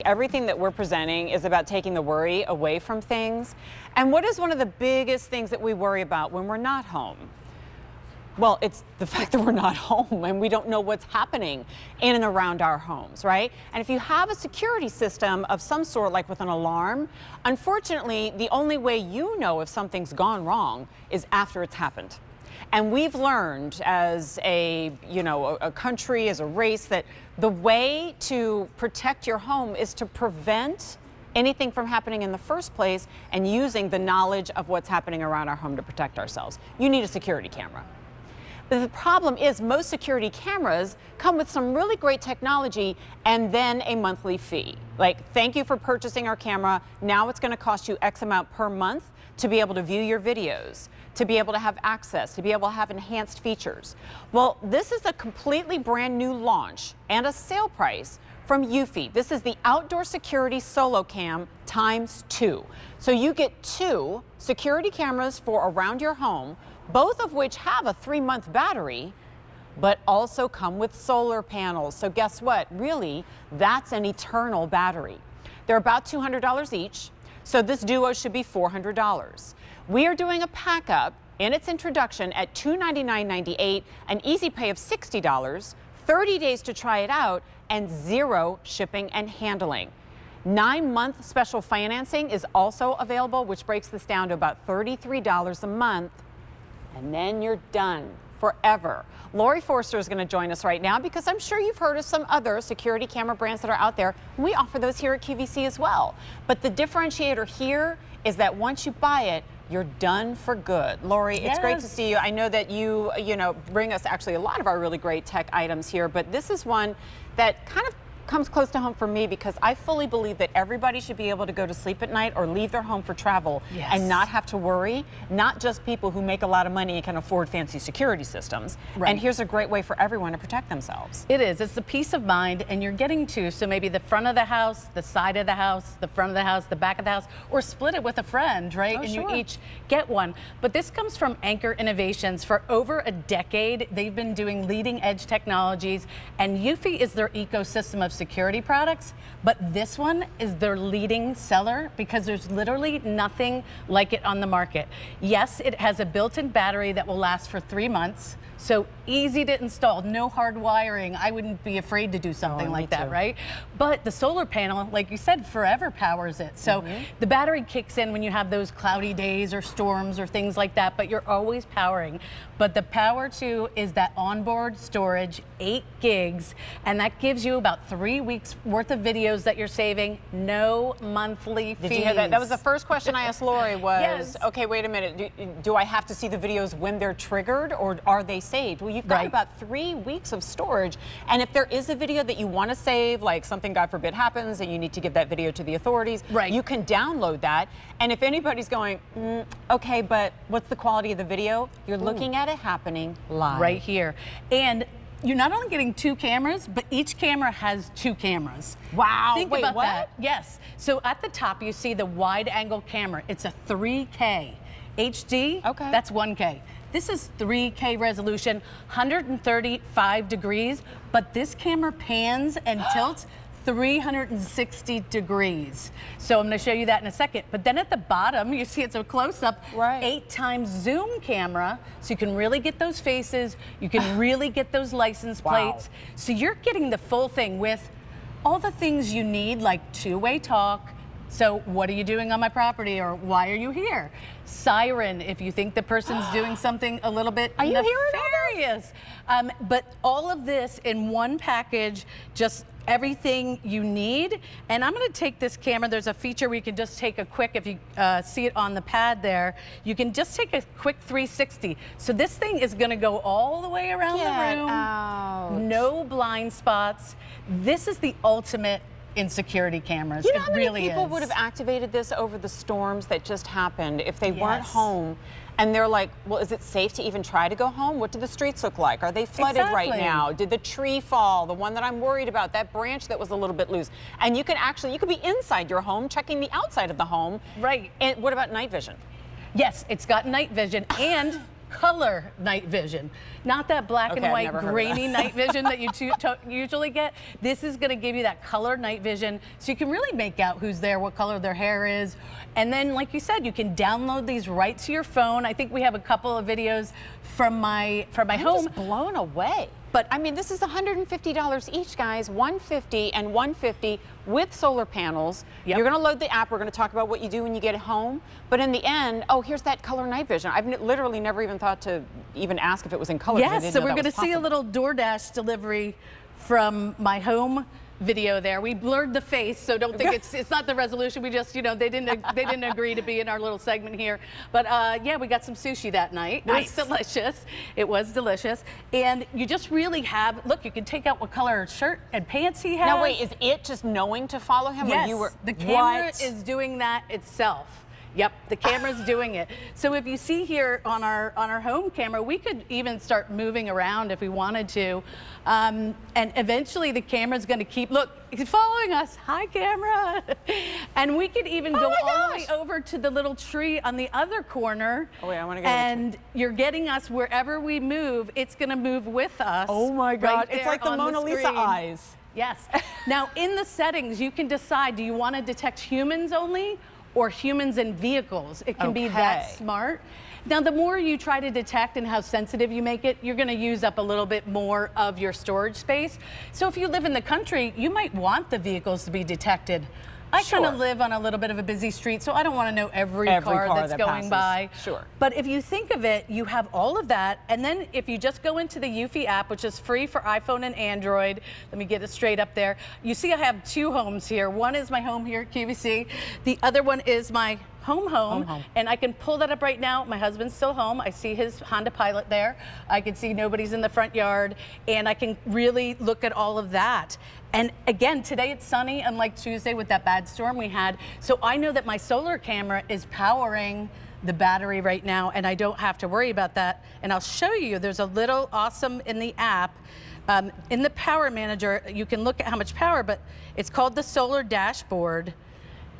everything that we're presenting is about taking the worry away from things. And what is one of the biggest things that we worry about when we're not home? Well, it's the fact that we're not home and we don't know what's happening in and around our homes, right? And if you have a security system of some sort, like with an alarm, unfortunately, the only way you know if something's gone wrong is after it's happened. And we've learned as a country, as a race, that the way to protect your home is to prevent anything from happening in the first place and using the knowledge of what's happening around our home to protect ourselves. You need a security camera. But the problem is most security cameras come with some really great technology and then a monthly fee. Like, thank you for purchasing our camera. Now it's going to cost you X amount per month to be able to view your videos, to be able to have access, to be able to have enhanced features. Well, this is a completely brand new launch and a sale price from eufy. This is the Outdoor Security Solocam ×2. So you get 2 security cameras for around your home, both of which have a 3-month battery, but also come with solar panels. So guess what? Really, that's an eternal battery. They're about $200 each, so this duo should be $400. We are doing a pack up in its introduction at $299.98, an easy pay of $60, 30 days to try it out, and 0 shipping and handling. 9-month special financing is also available, which breaks this down to about $33 a month. And then you're done forever. Lori Forster is going to join us right now because I'm sure you've heard of some other security camera brands that are out there. We offer those here at QVC as well. But the differentiator here is that once you buy it, you're done for good. Lori, yes. It's great to see you. I know that you bring us actually a lot of our really great tech items here, but this is one that kind of comes close to home for me because I fully believe that everybody should be able to go to sleep at night or leave their home for travel yes. and not have to worry, not just people who make a lot of money and can afford fancy security systems. Right. And here's a great way for everyone to protect themselves. It is. It's the peace of mind, and you're getting to, so maybe the front of the house, the side of the house, the front of the house, the back of the house, or split it with a friend, right? Oh, and sure. you each get one. But this comes from Anchor Innovations. For over a decade, they've been doing leading edge technologies, and eufy is their ecosystem of security products. But this one is their leading seller because there's literally nothing like it on the market. Yes, it has a built-in battery that will last for 3 months. So easy to install, no hard wiring. I wouldn't be afraid to do something like that, right? But the solar panel, like you said, forever powers it. So the battery kicks in when you have those cloudy days or storms or things like that, but you're always powering. But the Power 2 is that onboard storage, 8 gigs, and that gives you about 3 weeks worth of videos that you're saving, no monthly fees. Did you hear that? That was the first question I asked Lori was, yes. Okay, wait a minute, do I have to see the videos when they're triggered or are they saved? Well, you've got about 3 weeks of storage, and if there is a video that you want to save, like something God forbid happens and you need to give that video to the authorities, you can download that. And if anybody's going, okay, but what's the quality of the video? You're looking at it happening live. Right here. And you're not only getting 2 cameras, but each camera has 2 cameras. Wow. Think about that. Yes. So at the top, you see the wide angle camera. It's a 3K. HD, that's 1K. This is 3K resolution, 135 degrees, but this camera pans and tilts 360 degrees. So I'm going to show you that in a second. But then at the bottom, you see it's a close-up, 8x zoom camera, so you can really get those faces, you can really get those license plates. So you're getting the full thing with all the things you need, like two-way talk. So what are you doing on my property, or why are you here? Siren, if you think the person's doing something a little bit nefarious. But all of this in one package, just everything you need. And I'm going to take this camera. There's a feature where you can just take a quick, if you see it on the pad there, you can just take a quick 360. So this thing is going to go all the way around the room. No blind spots. This is the ultimate in security cameras. You know how many people would have activated this over the storms that just happened if they weren't home? And they're like, well, is it safe to even try to go home? What do the streets look like? Are they flooded right now? Did the tree fall? The one that I'm worried about, that branch that was a little bit loose. And you can actually, you could be inside your home checking the outside of the home. Right. And what about night vision? Yes, it's got night vision, and color night vision, not that black and white grainy night vision that you usually get. This is going to give you that color night vision, so you can really make out who's there, what color their hair is, and then, like you said, you can download these right to your phone. I think we have a couple of videos from my home. I'm just blown away. But I mean, this is $150 each, guys. $150 and $150 with solar panels. Yep. You're going to load the app. We're going to talk about what you do when you get home. But in the end, oh, here's that color night vision. I've literally never even thought to even ask if it was in color. Yes, so we're going to see a little DoorDash delivery from my home video there. We blurred the face, so don't think it's not the resolution. We just, you know, they didn't agree to be in our little segment here. But yeah, we got some sushi that night. Nice. It was delicious. It was delicious. And you just really have, look, you can take out what color shirt and pants he has. Now wait, is it just knowing to follow him? Yes, or you were, the camera is doing that itself. Yep, the camera's doing it. So if you see here on our home camera, we could even start moving around if we wanted to. And eventually the camera's gonna keep, look, he's following us. Hi, camera. And we could even go all the way over to the little tree on the other corner. Oh wait, I wanna go. And you're getting us wherever we move, it's gonna move with us. Oh my God, right, it's like the Mona Lisa eyes. Yes. Now in the settings, you can decide, do you wanna detect humans only? Or humans and vehicles. It can be that smart. Now, the more you try to detect and how sensitive you make it, you're gonna use up a little bit more of your storage space. So if you live in the country, you might want the vehicles to be detected. I kind of live on a little bit of a busy street, so I don't want to know every car that's going by. Sure. But if you think of it, you have all of that, and then if you just go into the eufy app, which is free for iPhone and Android, let me get it straight up there. You see I have two homes here. One is my home here at QVC. The other one is my home. And I can pull that up right now. My husband's still home. I see his Honda Pilot there. I can see nobody's in the front yard, and I can really look at all of that. And again, today it's sunny, unlike Tuesday with that bad storm we had. So I know that my solar camera is powering the battery right now, and I don't have to worry about that. And I'll show you, there's a little awesome in the app. In the power manager, you can look at how much power, but it's called the solar dashboard.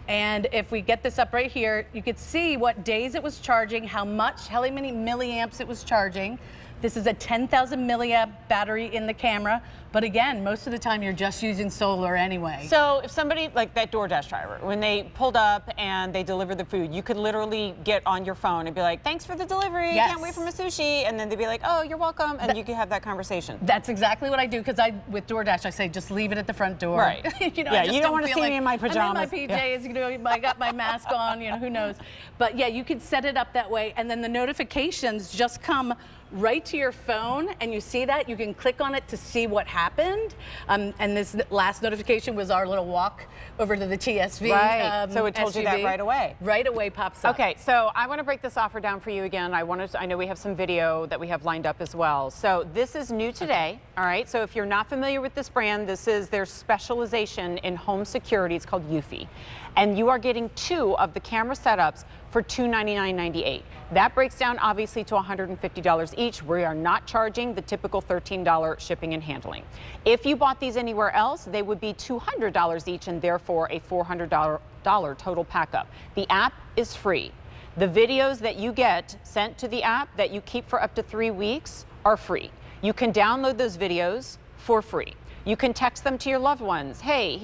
And if we get this up right here, you could see what days it was charging, how many milliamps it was charging. This is a 10,000 milliamp battery in the camera, but again, most of the time you're just using solar anyway. So if somebody, like that DoorDash driver, when they pulled up and they delivered the food, you could literally get on your phone and be like, thanks for the delivery, can't wait for my sushi, and then they'd be like, oh, you're welcome, and you could have that conversation. That's exactly what I do, because with DoorDash, I say, just leave it at the front door. Right. You know, yeah, I just you don't want to see me in my pajamas. I'm in my PJs, you know, I got my mask on, you know, who knows. But yeah, you could set it up that way, and then the notifications just come right to your phone, and you see that, you can click on it to see what happened. And this last notification was our little walk over to the TSV. Right, so it told you that right away. Right away pops up. Okay, so I want to break this offer down for you again. I know we have some video that we have lined up as well. So this is new today, all right? So if you're not familiar with this brand, this is their specialization in home security. It's called eufy. And you are getting 2 of the camera setups for $299.98. That breaks down obviously to $150 each. We are not charging the typical $13 shipping and handling. If you bought these anywhere else, they would be $200 each, and therefore a $400 total pack-up. The app is free. The videos that you get sent to the app that you keep for up to 3 weeks are free. You can download those videos for free. You can text them to your loved ones. Hey,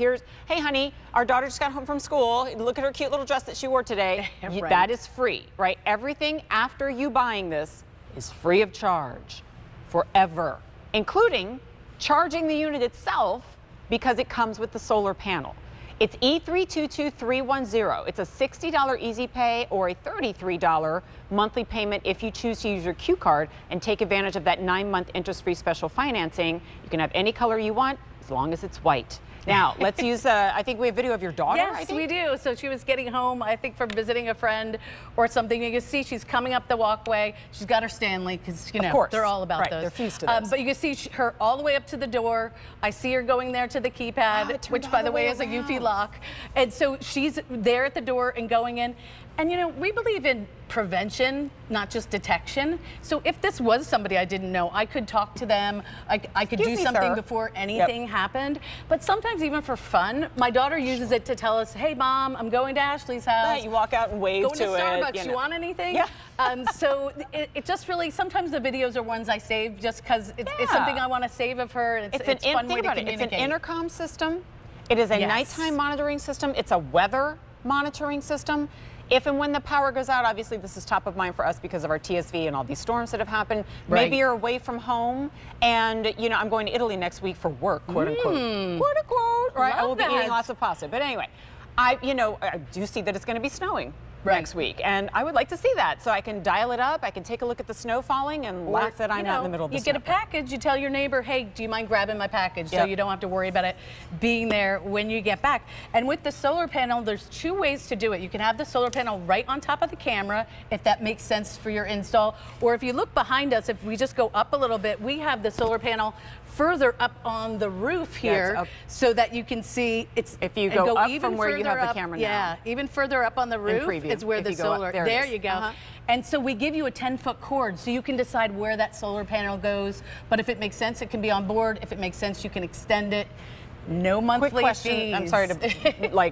honey, our daughter just got home from school. Look at her cute little dress that she wore today. Right. That is free, right? Everything after you buying this is free of charge forever, including charging the unit itself because it comes with the solar panel. It's E322310. It's a $60 easy pay or a $33 monthly payment if you choose to use your Q card and take advantage of that 9-month interest-free special financing. You can have any color you want as long as it's white. Now, let's use, I think we have video of your daughter, I Yes, think? we do. So she was getting home, I think, from visiting a friend or something. You can see she's coming up the walkway. She's got her Stanley, because, you know, they're all about those. They're fused to those. But you can see her all the way up to the door. I see her going there to the keypad, which, by the way, is a eufy lock. And so she's there at the door and going in. And you know, we believe in prevention, not just detection. So if this was somebody I didn't know, I could talk to them. I could do something before anything happened. But sometimes even for fun, my daughter uses it to tell us, hey mom, I'm going to Ashley's house. Right, you walk out and wave going to it. Starbucks, you want anything? Yeah. So it just really, sometimes the videos are ones I save just because it's something I want to save of her. And it's a fun way to communicate. It's an intercom system. It is a nighttime monitoring system. It's a weather monitoring system. If and when the power goes out, obviously this is top of mind for us because of our TSV and all these storms that have happened. Right. Maybe you're away from home and, you know, I'm going to Italy next week for work, quote unquote. Quote unquote, right? I will be eating lots of pasta. But anyway, I do see that it's going to be snowing next week, and I would like to see that so I can dial it up. I can take a look at the snow falling and laugh that I'm not in the middle of the snow. You get a package, you tell your neighbor, hey, do you mind grabbing my package? So you don't have to worry about it being there when you get back. And with the solar panel, there's 2 ways to do it. You can have the solar panel right on top of the camera, if that makes sense for your install. Or if you look behind us, if we just go up a little bit, we have the solar panel further up on the roof here so that you can see it's if you go up from where you have the camera now. Yeah, even further up on the roof is where the solar, there you go. And so we give you a 10-foot cord so you can decide where that solar panel goes. But if it makes sense, it can be on board. If it makes sense, you can extend it. No monthly Quick question. fees. I'm sorry to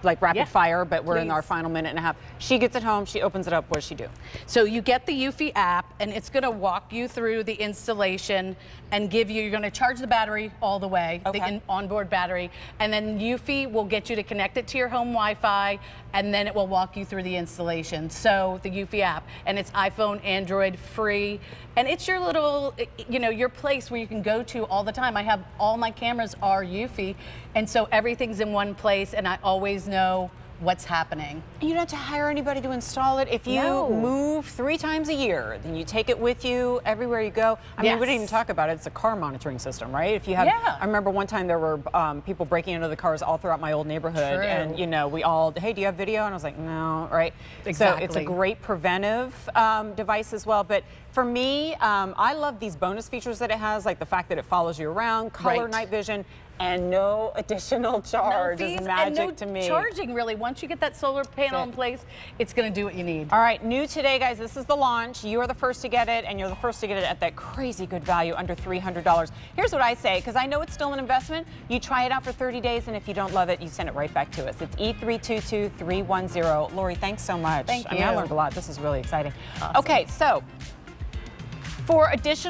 like rapid fire, but we're in our final minute and a half. She gets it home, she opens it up, what does she do? So you get the eufy app and it's gonna walk you through the installation and give you, you're gonna charge the battery all the way, the onboard battery, and then eufy will get you to connect it to your home Wi-Fi, and then it will walk you through the installation. So the eufy app, and it's iPhone, Android, free, and it's your little, you know, your place where you can go to all the time. I have all my cameras are eufy, and so everything's in one place, and I always know what's happening. You don't have to hire anybody to install it. If you move 3 times a year, then you take it with you everywhere you go. I mean, we didn't even talk about it. It's a car monitoring system, right? If you have, I remember one time there were people breaking into the cars all throughout my old neighborhood, and you know, we all, hey, do you have video? And I was like, no, right? Exactly. So it's a great preventive device as well. But for me, I love these bonus features that it has, like the fact that it follows you around, color night vision, and no additional charge. No fees, is magic and no to me. Charging really. Once you get that solar panel in place, it's going to do what you need. All right, new today, guys. This is the launch. You are the first to get it, and you're the first to get it at that crazy good value, under $300. Here's what I say, because I know it's still an investment. You try it out for 30 days, and if you don't love it, you send it right back to us. It's E322310. Lori, thanks so much. Thank you. I mean, I learned a lot. This is really exciting. Awesome. Okay, so for additional